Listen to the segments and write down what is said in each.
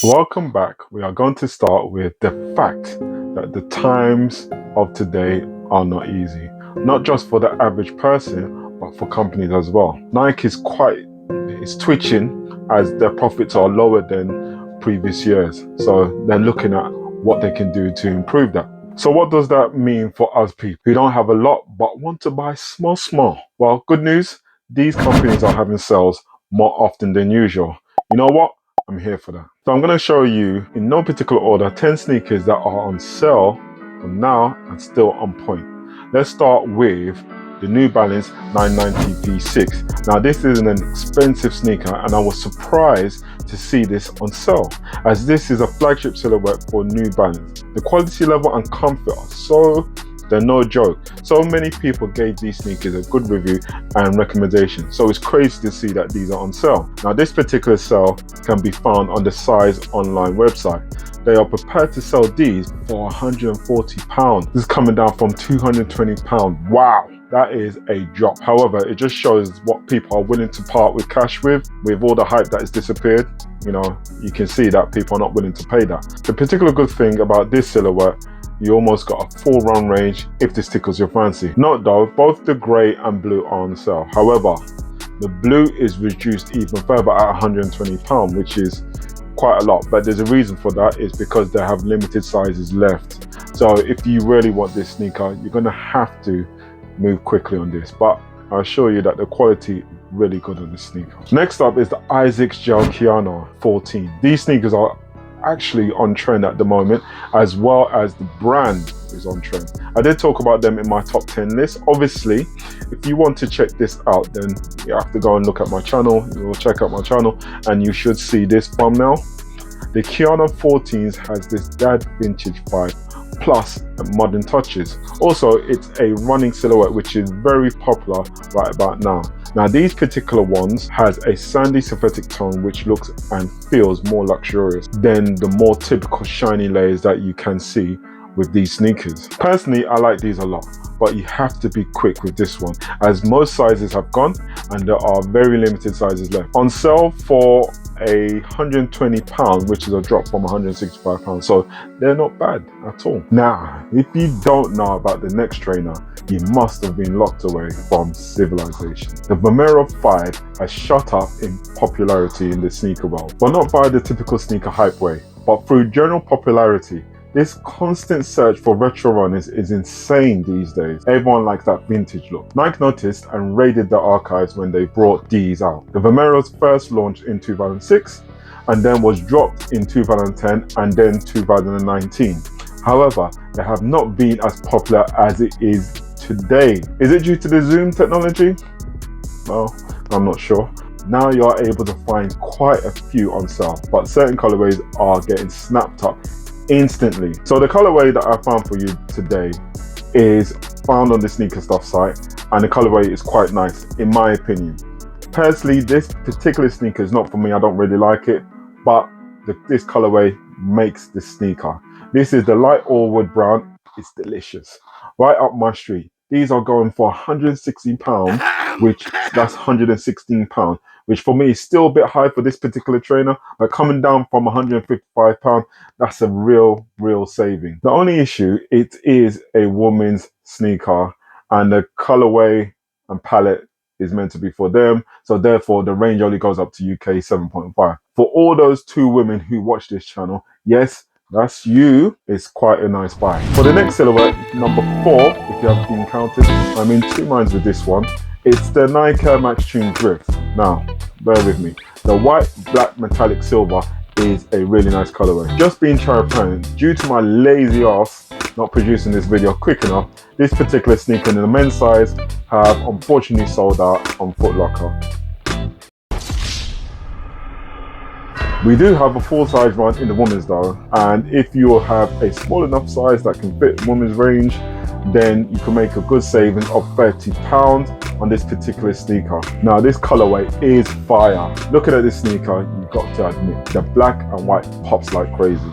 Welcome back. We are going to start with the fact that the times of today are not easy, not just for the average person, but for companies as well. Nike is twitching as their profits are lower than previous years. So they're looking at what they can do to improve that. So what does that mean for us people who don't have a lot but want to buy small? Well, good news, these companies are having sales more often than usual. You know what? I'm here for that. So I'm going to show you, in no particular order, 10 sneakers that are on sale from now and still on point. Let's start with the New Balance 990 V6. Now this is an expensive sneaker and I was surprised to see this on sale, as this is a flagship silhouette for New Balance. The quality level and comfort are they're no joke. So many people gave these sneakers a good review and recommendation. So it's crazy to see that these are on sale. Now this particular sale can be found on the Size online website. They are prepared to sell these for £140. This is coming down from £220. Wow, that is a drop. However, it just shows what people are willing to part with cash with all the hype that has disappeared. You know, you can see that people are not willing to pay that. The particular good thing about this silhouette, you almost got a full run range if this tickles your fancy. Note though, both the grey and blue are on sale. However, the blue is reduced even further at £120, which is quite a lot. But there's a reason for that, is because they have limited sizes left. So if you really want this sneaker, you're gonna have to move quickly on this. But I assure you that the quality is really good on this sneaker. Next up is the Isaacs Gel Kiana 14. These sneakers are actually on trend at the moment, as well as the brand is on trend. I did talk about them in my top 10 list. Obviously, if you want to check this out, then you have to go and look at my channel. You will check out my channel and you should see this thumbnail. The Kiana 14s has this dad vintage vibe plus modern touches. Also, it's a running silhouette which is very popular right about now. Now these particular ones has a sandy synthetic tone which looks and feels more luxurious than the more typical shiny layers that you can see with these sneakers. Personally, I like these a lot, but you have to be quick with this one, as most sizes have gone and there are very limited sizes left. On sale for £120, which is a drop from £165, so they're not bad at all. Now, if you don't know about the next trainer, you must have been locked away from civilization. The Vomero 5 has shot up in popularity in the sneaker world, but not by the typical sneaker hype way, but through general popularity. This constant search for retro runners is insane these days. Everyone likes that vintage look. Nike noticed and raided the archives when they brought these out. The Vomeros first launched in 2006 and then was dropped in 2010 and then 2019. However, they have not been as popular as it is today. Is it due to the zoom technology? Well, I'm not sure. Now you are able to find quite a few on sale, but certain colorways are getting snapped up instantly. So the colorway that I found for you today is found on the Sneaker Stuff site, and the colorway is quite nice in my opinion. Personally, this particular sneaker is not for me. I don't really like it, but this colorway makes the sneaker. This is the light Allwood brown. It's delicious. Right up my street. These are going for £160, which that's £116, which for me is still a bit high for this particular trainer, but coming down from £155, that's a real saving. The only issue, it is a woman's sneaker and the colorway and palette is meant to be for them, so therefore the range only goes up to UK 7.5. For all those 2 women who watch this channel, yes, that's you. It's quite a nice buy. For the next silhouette, number 4, if you have been counted, I'm in 2 minds with this one. It's the Nike Air Max Tune Drift. Now, bear with me. The white, black, metallic silver is a really nice colorway. Just being transparent, due to my lazy ass not producing this video quick enough, this particular sneaker in the men's size have unfortunately sold out on Foot Locker. We do have a full size run in the women's though, and if you have a small enough size that can fit women's range, then you can make a good saving of £30 on this particular sneaker. Now this colorway is fire. Looking at this sneaker, you've got to admit the black and white pops like crazy.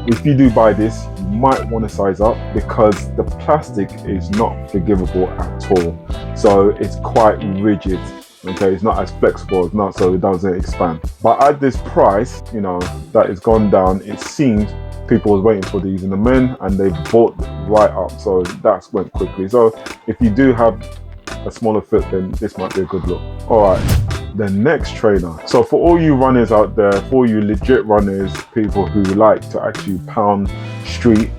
If you do buy this, you might want to size up because the plastic is not forgivable at all. So it's quite rigid Okay, it's not as flexible, it's not, so it doesn't expand. But at this price, you know, that it's gone down, it seems people was waiting for these in the men and they bought right up, so that's went quickly. So if you do have a smaller foot, then this might be a good look. All right, the next trainer. So for all you runners out there, for you legit runners, people who like to actually pound street,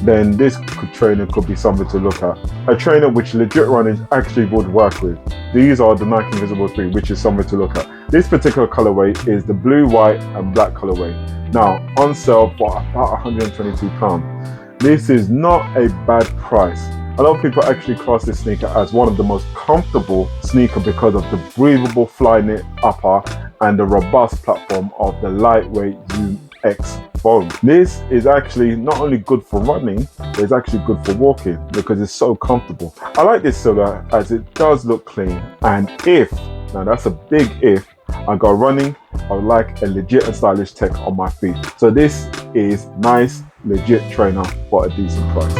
then this trainer could be something to look at. A trainer which legit runners actually would work with. These are the Nike Invisible 3, which is something to look at. This particular colorway is the blue, white and black colorway. Now on sale for about £122. This is not a bad price. A lot of people actually class this sneaker as one of the most comfortable sneakers because of the breathable Flyknit upper and the robust platform of the lightweight UX foam. This is actually not only good for running, but it's actually good for walking because it's so comfortable. I like this silhouette as it does look clean, and if, now that's a big if, I go running, I would like a legit and stylish tech on my feet. So this is nice, legit trainer for a decent price.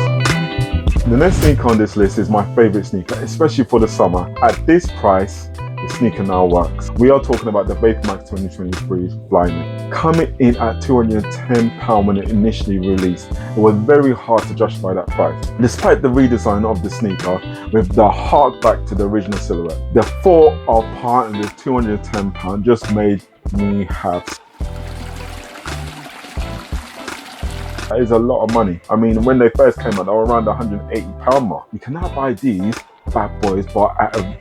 The next sneaker on this list is my favorite sneaker, especially for the summer. At this price, the sneaker now works. We are talking about the VaporMax 2023 Flyknit. Coming in at £210 when it initially released, it was very hard to justify that price. Despite the redesign of the sneaker, with the hark back to the original silhouette, the thought of parting with £210 just made me happy. That is a lot of money. I mean, when they first came out, they were around the £180 mark. You can now buy these bad boys, but at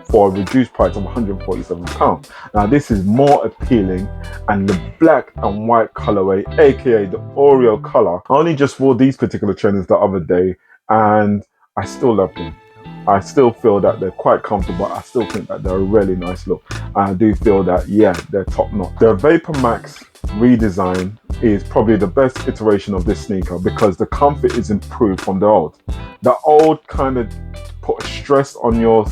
for a reduced price of £147. Now this is more appealing, and the black and white colorway, aka the Oreo color. I only just wore these particular trainers the other day and I still love them. I still feel that they're quite comfortable. I still think that they're a really nice look. And I do feel that, yeah, they're top notch. The VaporMax redesign is probably the best iteration of this sneaker because the comfort is improved from the old. The old kind of put a stress on your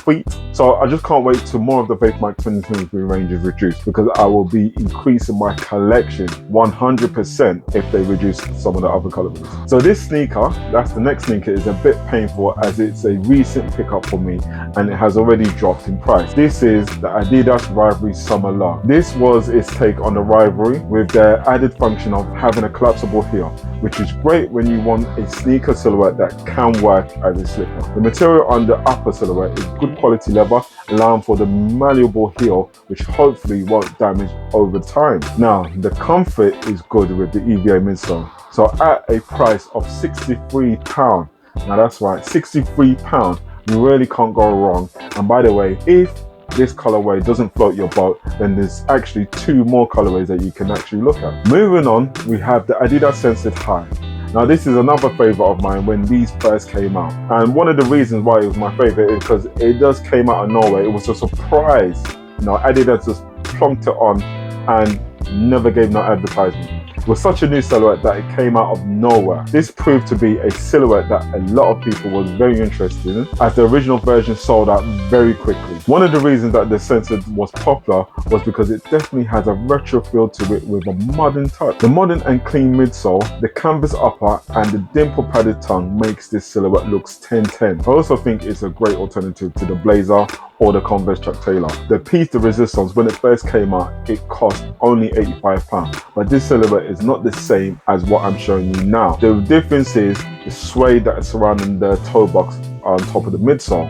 feet. So I just can't wait till more of the VaporMax 2023 range is reduced, because I will be increasing my collection 100% if they reduce some of the other colorways. So this sneaker, that's the next sneaker, is a bit painful as it's a recent pickup for me and it has already dropped in price. This is the Adidas Rivalry Summer Love. This was its take on the Rivalry with the added function of having a collapsible heel, which is great when you want a sneaker silhouette that can work as a slipper. The material on the upper silhouette is good quality leather, allowing for the malleable heel, which hopefully won't damage over time. Now, the comfort is good with the EVA midsole. So at a price of £63, now that's right, £63, you really can't go wrong. And by the way, if this colorway doesn't float your boat, then there's actually two more colorways that you can actually look at. Moving on, we have the Adidas Sensitive High. Now this is another favorite of mine when these first came out, and one of the reasons why it was my favorite is because it just came out of nowhere. It was a surprise. You know, Adidas just plonked it on and never gave no advertisement. It was such a new silhouette that it came out of nowhere. This proved to be a silhouette that a lot of people was very interested in, as the original version sold out very quickly. One of the reasons that the Sensitive was popular was because it definitely has a retro feel to it with a modern touch. The modern and clean midsole, the canvas upper and the dimple padded tongue makes this silhouette looks 10-10. I also think it's a great alternative to the Blazer or the Converse Chuck Taylor. The piece de resistance, when it first came out, it cost only £85, but this silhouette is not the same as what I'm showing you now. The difference is the suede that is surrounding the toe box on top of the midsole.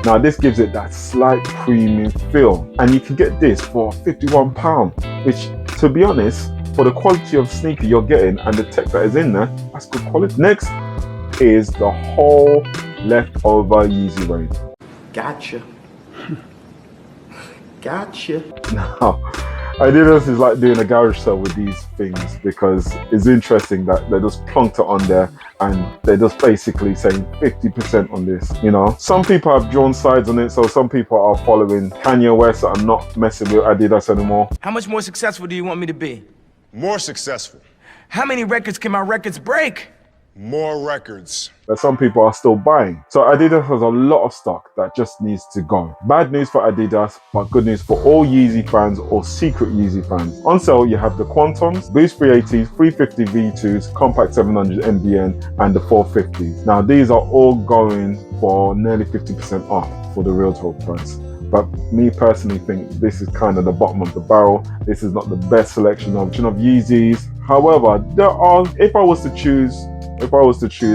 Now this gives it that slight premium feel, and you can get this for £51, which, to be honest, for the quality of sneaker you're getting and the tech that is in there, that's good quality. Next is the whole leftover Yeezy range. Gotcha. Gotcha. Now, Adidas is like doing a garage sale with these things because it's interesting that they just plonked it on there and they're just basically saying 50% on this. You know, some people have drawn sides on it, so some people are following Kanye West and not messing with Adidas anymore. How much more successful do you want me to be? More successful. How many records can my records break? More records. But some people are still buying. So Adidas has a lot of stock that just needs to go. Bad news for Adidas, but good news for all Yeezy fans or secret Yeezy fans. On sale, you have the Quantums, Boost 380s, 350 V2s, Compact 700 MBN, and the 450s. Now, these are all going for nearly 50% off for the real talk price. but me personally think this is kind of the bottom of the barrel. This is not the best selection of Yeezys. However, there are, if I was to choose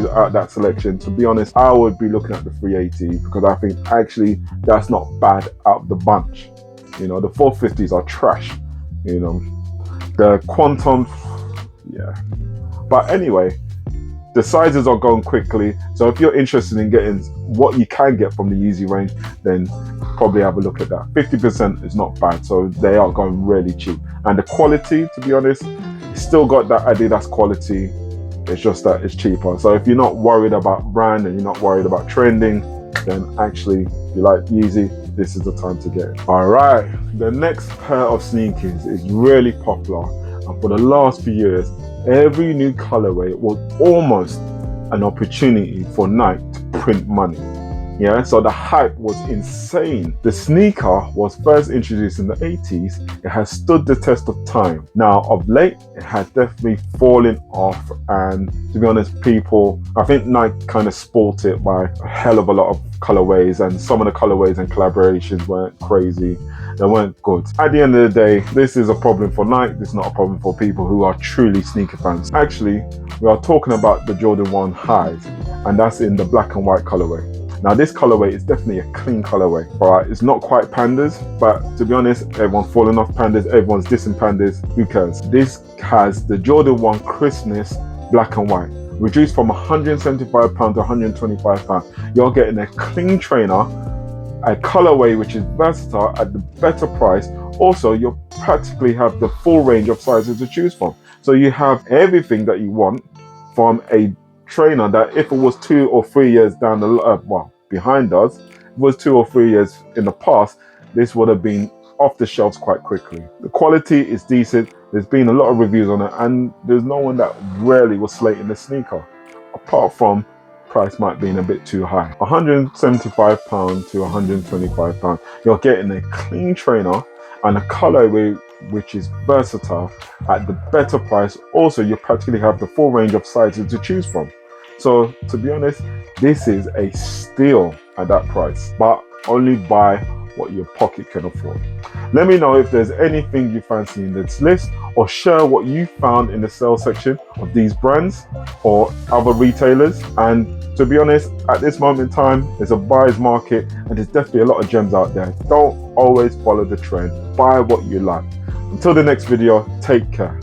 out that selection, to be honest, I would be looking at the 380, because I think actually that's not bad out of the bunch. You know, the 450s are trash. You know, the Quantum, yeah. But anyway, the sizes are going quickly, so if you're interested in getting what you can get from the Yeezy range, then probably have a look at that. 50% is not bad, so they are going really cheap. And the quality, to be honest, it's still got that Adidas quality. It's just that it's cheaper. So if you're not worried about brand and you're not worried about trending, then actually, if you like Yeezy, this is the time to get it. All right, the next pair of sneakers is really popular, and for the last few years, every new colorway was almost an opportunity for Nike to print money. Yeah, so the hype was insane. The sneaker was first introduced in the 80s. It has stood the test of time. Now, of late, it has definitely fallen off, and to be honest, I think Nike kind of spoilt it by a hell of a lot of colorways, and some of the colorways and collaborations weren't crazy. They weren't good. At the end of the day, this is a problem for Nike. This is not a problem for people who are truly sneaker fans. Actually, we are talking about the Jordan 1 highs, and that's in the black and white colorway. Now, this colorway is definitely a clean colorway. All right, it's not quite pandas, but to be honest, everyone's falling off pandas, everyone's dissing pandas, who cares? This has the Jordan 1 crispness, black and white, reduced from £175 to £125. You're getting a clean trainer, a colorway which is versatile at the better price. Also, you practically have the full range of sizes to choose from. So you have everything that you want from a trainer that, if it was 2 or 3 years down the behind us, if it was 2 or 3 years in the past, this would have been off the shelves quite quickly. The quality is decent. There's been a lot of reviews on it, and there's no one that really was slating the sneaker, apart from price might be a bit too high. £175 to £125. You're getting a clean trainer and a colorway which is versatile at the better price. Also, you practically have the full range of sizes to choose from. So to be honest, this is a steal at that price, but only buy what your pocket can afford. Let me know if there's anything you fancy in this list, or share what you found in the sales section of these brands or other retailers. And to be honest, at this moment in time, it's a buyer's market, and there's definitely a lot of gems out there. Don't always follow the trend. Buy what you like. Until the next video, take care.